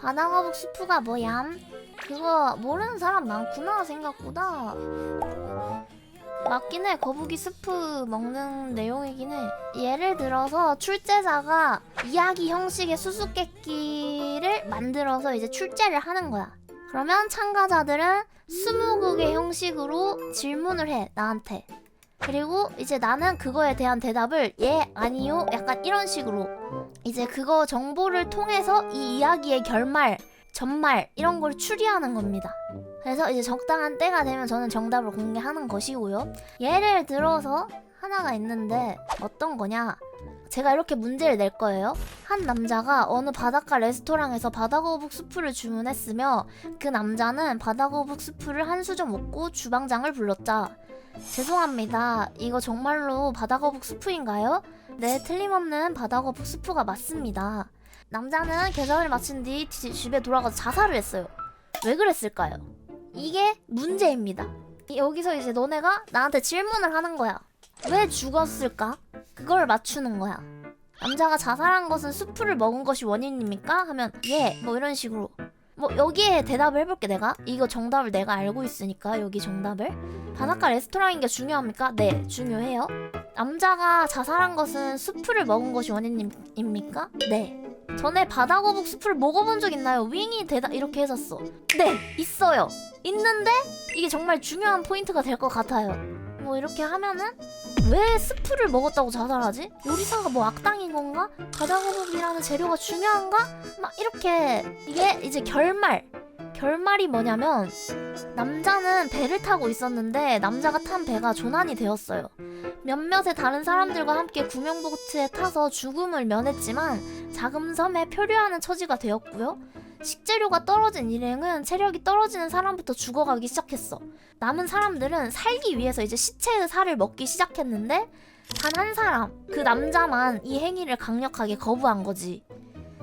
바다거북 스프가 뭐얌? 그거 모르는 사람 많구나 생각보다. 맞긴 해. 거북이 스프 먹는 내용이긴 해. 예를 들어서 출제자가 이야기 형식의 수수께끼를 만들어서 이제 출제를 하는 거야. 그러면 참가자들은 20곡의 형식으로 질문을 해, 나한테. 그리고 이제 나는 그거에 대한 대답을 예, 아니요, 약간 이런 식으로 이제 그거 정보를 통해서 이 이야기의 결말, 전말 이런 걸 추리하는 겁니다. 그래서 이제 적당한 때가 되면 저는 정답을 공개하는 것이고요. 예를 들어서 하나가 있는데 어떤 거냐? 제가 이렇게 문제를 낼 거예요. 한 남자가 어느 바닷가 레스토랑에서 바다거북 수프를 주문했으며 그 남자는 바다거북 수프를 한 수저 먹고 주방장을 불렀다. 죄송합니다. 이거 정말로 바다거북 수프인가요? 네, 틀림없는 바다거북 수프가 맞습니다. 남자는 계산을 마친 뒤 집에 돌아가서 자살을 했어요. 왜 그랬을까요? 이게 문제입니다. 여기서 이제 너네가 나한테 질문을 하는 거야. 왜 죽었을까? 그걸 맞추는 거야. 남자가 자살한 것은 수프를 먹은 것이 원인입니까? 하면 예, 뭐 이런 식으로. 뭐 여기에 대답을 해볼게. 내가 이거 정답을 내가 알고 있으니까. 여기 정답을. 바닷가 레스토랑인 게 중요합니까? 네, 중요해요. 남자가 자살한 것은 수프를 먹은 것이 원인입니까? 네. 전에 바다거북 수프를 먹어본 적 있나요? 윙이 대답 이렇게 했었어. 네, 있어요. 있는데 이게 정말 중요한 포인트가 될 것 같아요. 뭐 이렇게 하면은 왜 스프를 먹었다고 자살하지? 요리사가 뭐 악당인 건가? 바다거북이라는 재료가 중요한가? 막 이렇게. 이게 이제 결말이 뭐냐면 남자는 배를 타고 있었는데 남자가 탄 배가 조난이 되었어요. 몇몇의 다른 사람들과 함께 구명보트에 타서 죽음을 면했지만 작은 섬에 표류하는 처지가 되었고요. 식재료가 떨어진 일행은 체력이 떨어지는 사람부터 죽어가기 시작했어. 남은 사람들은 살기 위해서 이제 시체의 살을 먹기 시작했는데 단 한 사람, 그 남자만 이 행위를 강력하게 거부한 거지.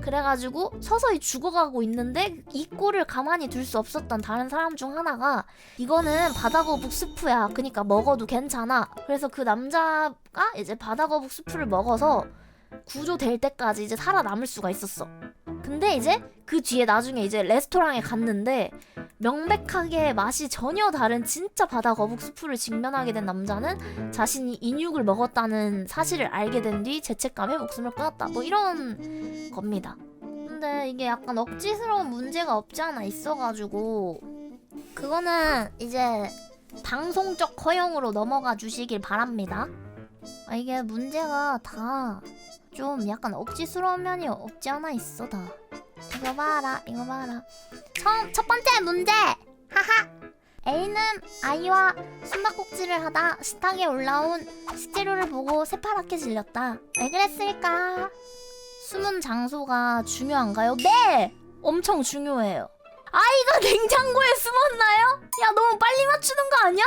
그래가지고 서서히 죽어가고 있는데 이 꼴을 가만히 둘 수 없었던 다른 사람 중 하나가 이거는 바다거북 스프야. 그니까 먹어도 괜찮아. 그래서 그 남자가 이제 바다거북 스프를 먹어서 구조될 때까지 이제 살아남을 수가 있었어. 근데 이제 그 뒤에 나중에 이제 레스토랑에 갔는데 명백하게 맛이 전혀 다른 진짜 바다거북 스프를 직면하게 된 남자는 자신이 인육을 먹었다는 사실을 알게 된 뒤 죄책감에 목숨을 끊었다. 뭐 이런 겁니다. 근데 이게 약간 억지스러운 문제가 없지 않아 있어가지고 그거는 이제 방송적 허용으로 넘어가 주시길 바랍니다. 이게 문제가 다 좀 약간 억지스러운 면이 없지 않아 있어. 다 이거 봐라, 이거 봐라. 첫 번째 문제. 하하. A는 아이와 숨바꼭질을 하다 식탁에 올라온 식재료를 보고 새파랗게 질렸다. 왜 그랬을까? 숨은 장소가 중요한가요? 네! 엄청 중요해요. 아이가 냉장고에 숨었나요? 야, 너무 빨리 맞추는 거 아니야?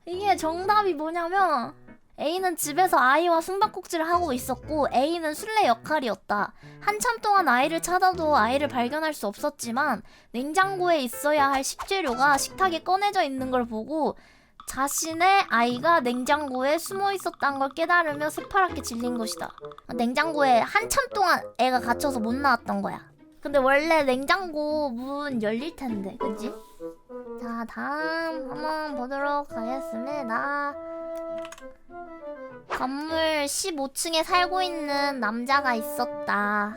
이게 정답이 뭐냐면 A는 집에서 아이와 숨바꼭질을 하고 있었고 A는 술래 역할이었다. 한참 동안 아이를 찾아도 아이를 발견할 수 없었지만 냉장고에 있어야 할 식재료가 식탁에 꺼내져 있는 걸 보고 자신의 아이가 냉장고에 숨어 있었다는 걸 깨달으며 새파랗게 질린 것이다. 냉장고에 한참 동안 애가 갇혀서 못 나왔던 거야. 근데 원래 냉장고 문 열릴 텐데, 그치? 자, 다음 한번 보도록 하겠습니다. 건물 15층에 살고 있는 남자가 있었다.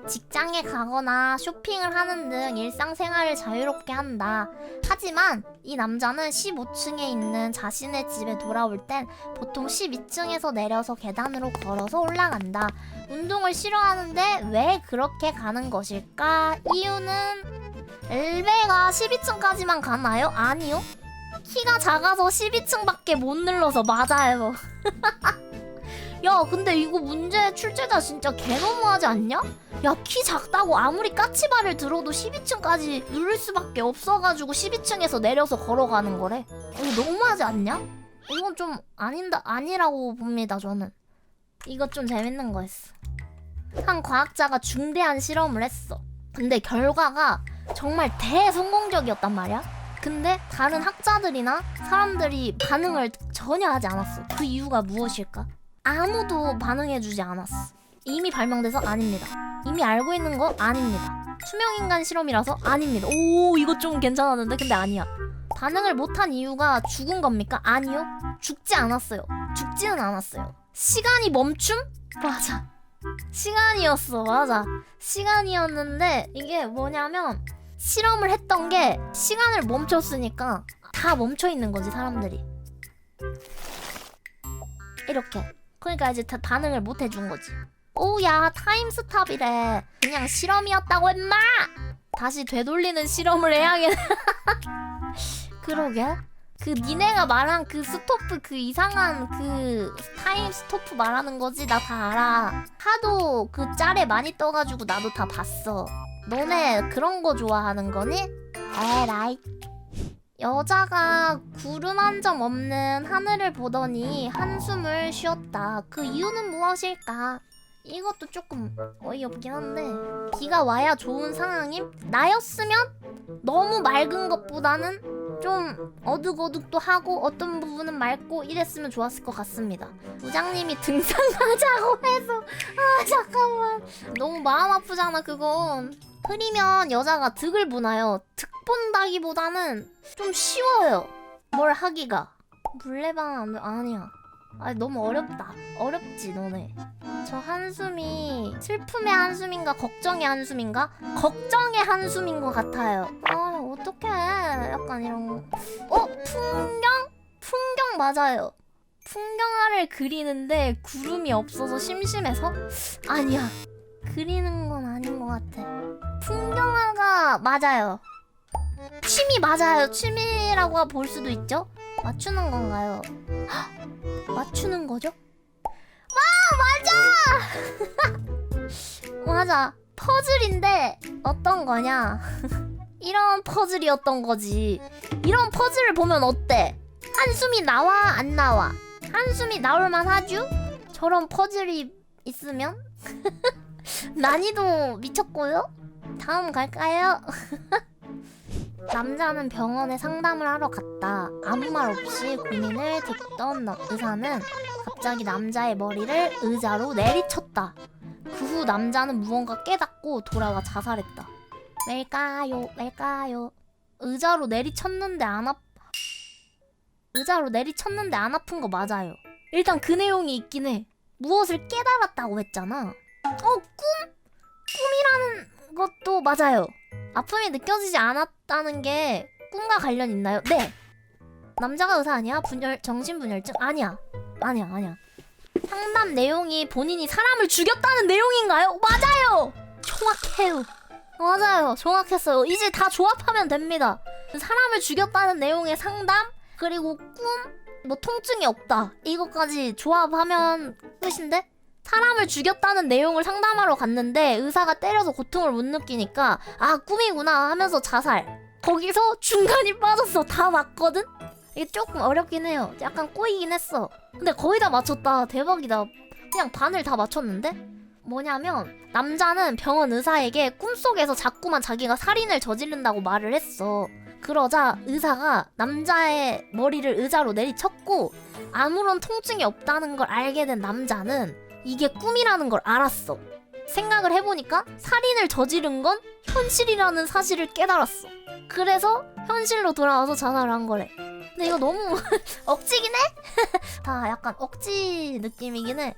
직장에 가거나 쇼핑을 하는 등 일상생활을 자유롭게 한다. 하지만 이 남자는 15층에 있는 자신의 집에 돌아올 땐 보통 12층에서 내려서 계단으로 걸어서 올라간다. 운동을 싫어하는데 왜 그렇게 가는 것일까? 이유는 엘베가 12층까지만 가나요? 아니요. 키가 작아서 12층밖에 못 눌러서 맞아요. 야, 근데 이거 문제 출제자 진짜 개너무하지 않냐? 야, 키 작다고 아무리 까치발을 들어도 12층까지 누를 수밖에 없어가지고 12층에서 내려서 걸어가는 거래. 이거 너무하지 않냐? 이건 좀 아니라고 봅니다, 저는. 이거 좀 재밌는 거였어. 한 과학자가 중대한 실험을 했어. 근데 결과가 정말 대성공적이었단 말이야. 근데 다른 학자들이나 사람들이 반응을 전혀 하지 않았어. 그 이유가 무엇일까? 아무도 반응해주지 않았어. 이미 발명돼서 아닙니다. 이미 알고 있는 거 아닙니다. 투명인간 실험이라서 아닙니다. 오, 이거 좀 괜찮았는데? 근데 아니야. 반응을 못한 이유가 죽은 겁니까? 아니요. 죽지 않았어요. 죽지는 않았어요. 시간이 멈춤? 맞아. 시간이었어. 맞아. 시간이었는데 이게 뭐냐면 실험을 했던 게 시간을 멈췄으니까 다 멈춰 있는 거지, 사람들이. 이렇게. 그러니까 이제 다 반응을 못 해준 거지. 오야, 타임스탑이래. 그냥 실험이었다고 했마. 다시 되돌리는 실험을 해야겠네. 그러게. 그 니네가 말한 그 스토프, 그 이상한 그 타임 스토프 말하는 거지. 나 다 알아. 하도 그 짤에 많이 떠가지고 나도 다 봤어. 너네 그런 거 좋아하는 거니? 에라이. 여자가 구름 한 점 없는 하늘을 보더니 한숨을 쉬었다. 그 이유는 무엇일까? 이것도 조금 어이없긴 한데, 비가 와야 좋은 상황임? 나였으면 너무 맑은 것보다는 좀 어둑어둑도 하고 어떤 부분은 맑고 이랬으면 좋았을 것 같습니다. 부장님이 등산하자고 해서 잠깐만, 너무 마음 아프잖아 그건. 흐리면 여자가 득을 보나요? 득 본다기보다는 좀 쉬워요, 뭘 하기가. 물레방 아니야. 아니 너무 어렵다. 어렵지 너네. 저 한숨이 슬픔의 한숨인가 걱정의 한숨인가? 걱정의 한숨인 것 같아요. 아 어떡해. 약간 이런 거. 풍경 맞아요. 풍경화를 그리는데 구름이 없어서 심심해서? 아니야. 그리는 건 아닌 것 같아. 풍경화가 맞아요. 취미 맞아요. 취미라고 볼 수도 있죠? 맞추는 건가요? 헉, 맞추는 거죠? 맞아! 맞아. 퍼즐인데 어떤 거냐? 이런 퍼즐이었던 거지. 이런 퍼즐을 보면 어때? 한숨이 나와 안 나와? 한숨이 나올만 하죠? 저런 퍼즐이 있으면? 난이도 미쳤고요? 다음 갈까요? 남자는 병원에 상담을 하러 갔다. 아무 말 없이 고민을 듣던 의사는 갑자기 남자의 머리를 의자로 내리쳤다. 그 후 남자는 무언가 깨닫고 돌아와 자살했다. 왜일까요? 왜일까요? 의자로 내리쳤는데 안 아픈 거 맞아요. 일단 그 내용이 있긴 해. 무엇을 깨달았다고 했잖아. 꿈이라는 것도 맞아요. 아픔이 느껴지지 않았다는 게 꿈과 관련 있나요? 네. 남자가 의사 아니야? 정신분열증? 아니야. 상담 내용이 본인이 사람을 죽였다는 내용인가요? 맞아요. 정확해요. 맞아요. 정확했어요. 이제 다 조합하면 됩니다. 사람을 죽였다는 내용의 상담, 그리고 뭐 통증이 없다, 이것까지 조합하면 끝인데? 사람을 죽였다는 내용을 상담하러 갔는데 의사가 때려서 고통을 못 느끼니까 아 꿈이구나 하면서 자살. 거기서 중간이 빠졌어. 다 맞거든? 이게 조금 어렵긴 해요. 약간 꼬이긴 했어. 근데 거의 다 맞췄다. 대박이다. 그냥 반을 다 맞췄는데? 뭐냐면 남자는 병원 의사에게 꿈속에서 자꾸만 자기가 살인을 저지른다고 말을 했어. 그러자 의사가 남자의 머리를 의자로 내리쳤고 아무런 통증이 없다는 걸 알게 된 남자는 이게 꿈이라는 걸 알았어. 생각을 해보니까 살인을 저지른 건 현실이라는 사실을 깨달았어. 그래서 현실로 돌아와서 자살을 한 거래. 근데 이거 너무 억지긴 해? 다 약간 억지 느낌이긴 해.